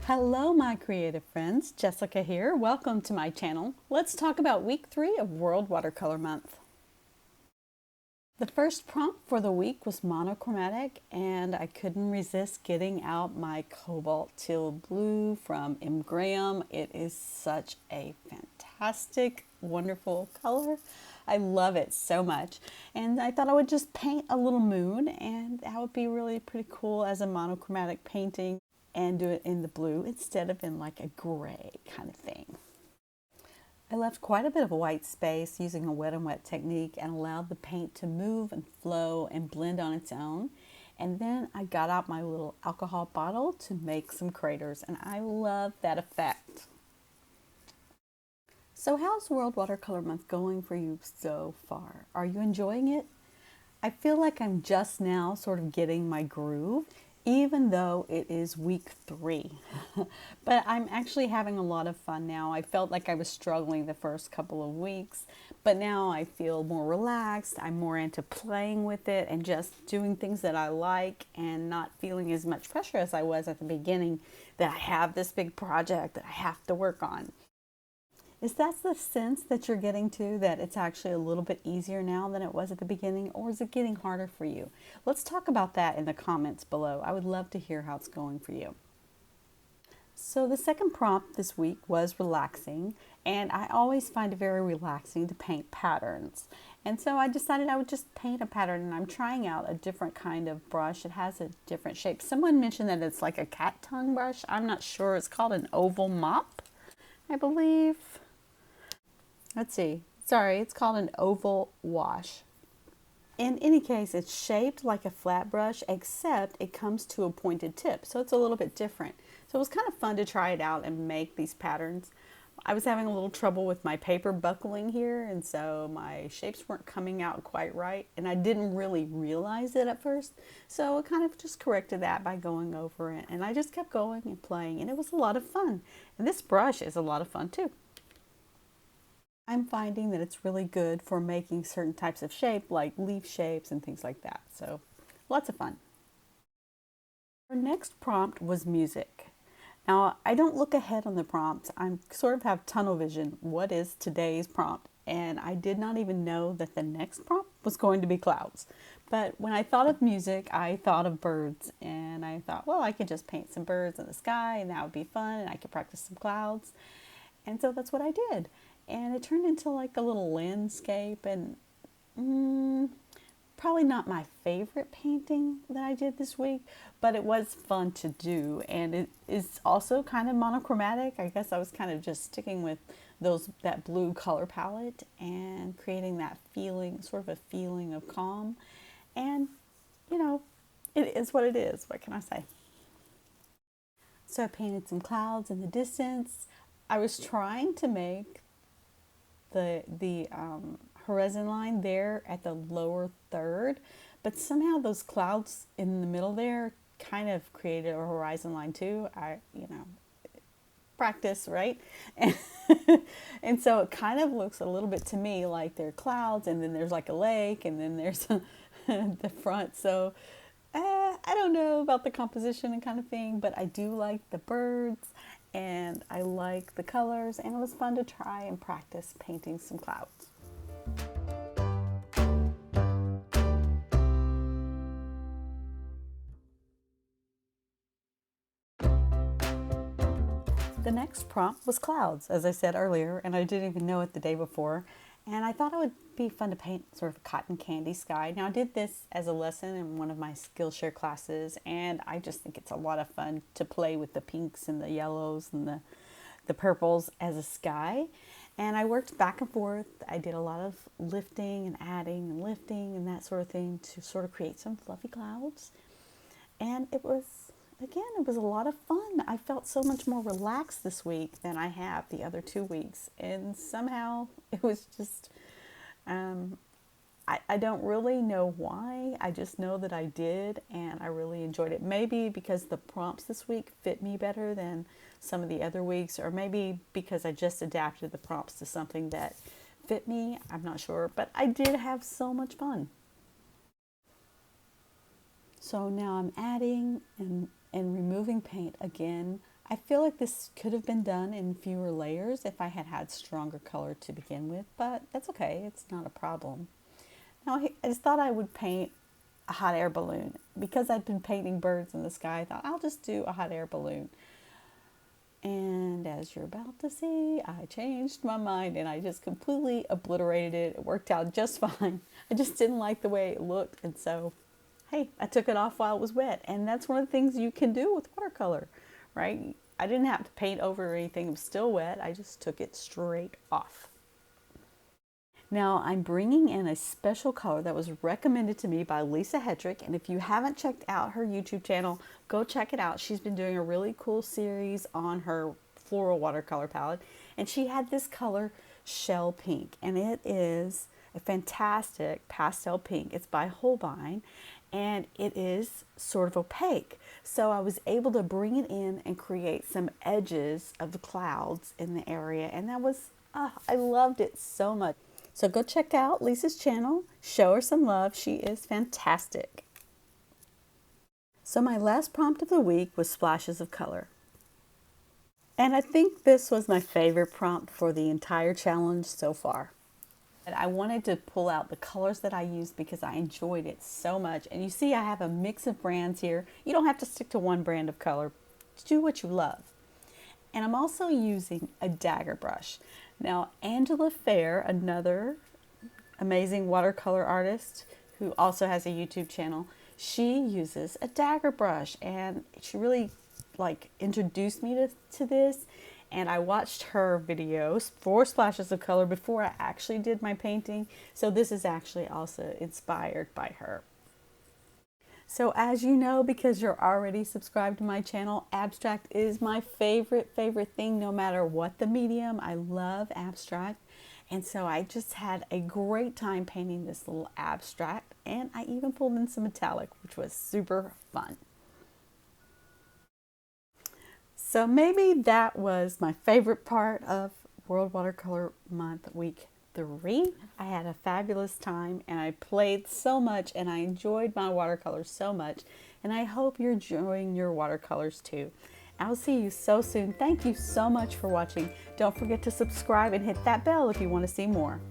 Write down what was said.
Hello, my creative friends. Jessica here. Welcome to my channel. Let's talk about week 3 of World Watercolor Month. The first prompt for the week was monochromatic, and I couldn't resist getting out my cobalt teal blue from M. Graham. It is such a fantastic, wonderful color. I love it so much. And I thought I would just paint a little moon, and that would be really pretty cool as a monochromatic painting, and do it in the blue instead of in like a gray kind of thing. I left quite a bit of a white space using a wet and wet technique and allowed the paint to move and flow and blend on its own. And then I got out my little alcohol bottle to make some craters, and I love that effect. So how's World Watercolor Month going for you so far? Are you enjoying it? I feel like I'm just now sort of getting my groove, even though it is week 3. But I'm actually having a lot of fun now. I felt like I was struggling the first couple of weeks, but now I feel more relaxed. I'm more into playing with it and just doing things that I like and not feeling as much pressure as I was at the beginning that I have this big project that I have to work on. Is that the sense that you're getting to, that it's actually a little bit easier now than it was at the beginning, or is it getting harder for you? Let's talk about that in the comments below. I would love to hear how it's going for you. So the second prompt this week was relaxing, and I always find it very relaxing to paint patterns. And so I decided I would just paint a pattern, and I'm trying out a different kind of brush. It has a different shape. Someone mentioned that it's like a cat tongue brush. I'm not sure. It's called an oval mop, I believe. Let's see. Sorry, it's called an oval wash. In any case, it's shaped like a flat brush, except it comes to a pointed tip. So it's a little bit different. So it was kind of fun to try it out and make these patterns. I was having a little trouble with my paper buckling here, and so my shapes weren't coming out quite right, and I didn't really realize it at first. So I kind of just corrected that by going over it, and I just kept going and playing, and it was a lot of fun. And this brush is a lot of fun too. I'm finding that it's really good for making certain types of shape, like leaf shapes and things like that. So lots of fun. Our next prompt was music. Now, I don't look ahead on the prompts. I sort of have tunnel vision. What is today's prompt? And I did not even know that the next prompt was going to be clouds. But when I thought of music, I thought of birds. And I thought, well, I could just paint some birds in the sky and that would be fun. And I could practice some clouds. And so that's what I did. And it turned into like a little landscape, and probably not my favorite painting that I did this week, but it was fun to do. And it is also kind of monochromatic. I guess I was kind of just sticking with that blue color palette and creating that feeling, sort of a feeling of calm. And, you know, it is what it is. What can I say? So I painted some clouds in the distance. I was trying to make the horizon line there at the lower third, but somehow those clouds in the middle there kind of created a horizon line too. Practice, right? And, and so it kind of looks a little bit to me like there are clouds, and then there's like a lake, and then there's the front. So I don't know about the composition and kind of thing, but I do like the birds and I like the colors, and it was fun to try and practice painting some clouds. The next prompt was clouds, as I said earlier, and I didn't even know it the day before. And I thought it would be fun to paint sort of a cotton candy sky. Now, I did this as a lesson in one of my Skillshare classes, and I just think it's a lot of fun to play with the pinks and the yellows and the purples as a sky. And I worked back and forth. I did a lot of lifting and adding and lifting and that sort of thing to sort of create some fluffy clouds. And it was, again, it was a lot of fun. I felt so much more relaxed this week than I have the other 2 weeks. And somehow it was just, I don't really know why. I just know that I did, and I really enjoyed it. Maybe because the prompts this week fit me better than some of the other weeks, or maybe because I just adapted the prompts to something that fit me. I'm not sure, but I did have so much fun. So now I'm adding and removing paint again. I feel like this could have been done in fewer layers if I had had stronger color to begin with, but that's okay. It's not a problem. Now, I just thought I would paint a hot air balloon. Because I'd been painting birds in the sky, I thought I'll just do a hot air balloon. And as you're about to see, I changed my mind and I just completely obliterated it. It worked out just fine. I just didn't like the way it looked. And so, hey, I took it off while it was wet. And that's one of the things you can do with watercolor, right? I didn't have to paint over or anything. It was still wet. I just took it straight off. Now I'm bringing in a special color that was recommended to me by Lisa Hetrick, and if you haven't checked out her YouTube channel, go check it out. She's been doing a really cool series on her floral watercolor palette, and she had this color Shell Pink, and it is a fantastic pastel pink. It's by Holbein, and it is sort of opaque. So I was able to bring it in and create some edges of the clouds in the area, and that was, I loved it so much. So go check out Lisa's channel, show her some love. She is fantastic. So my last prompt of the week was splashes of color. And I think this was my favorite prompt for the entire challenge so far. And I wanted to pull out the colors that I used because I enjoyed it so much. And you see I have a mix of brands here. You don't have to stick to one brand of color. Do what you love. And I'm also using a dagger brush. Now, Angela Fair, another amazing watercolor artist who also has a YouTube channel, she uses a dagger brush, and she really introduced me to this. And I watched her videos for splashes of color before I actually did my painting. So this is actually also inspired by her. So as you know, because you're already subscribed to my channel, abstract is my favorite thing, no matter what the medium. I love abstract. And so I just had a great time painting this little abstract, and I even pulled in some metallic, which was super fun. So maybe that was my favorite part of World Watercolor Month Week 3. I had a fabulous time, and I played so much, and I enjoyed my watercolors so much, and I hope you're enjoying your watercolors too. I'll see you so soon. Thank you so much for watching. Don't forget to subscribe and hit that bell if you want to see more.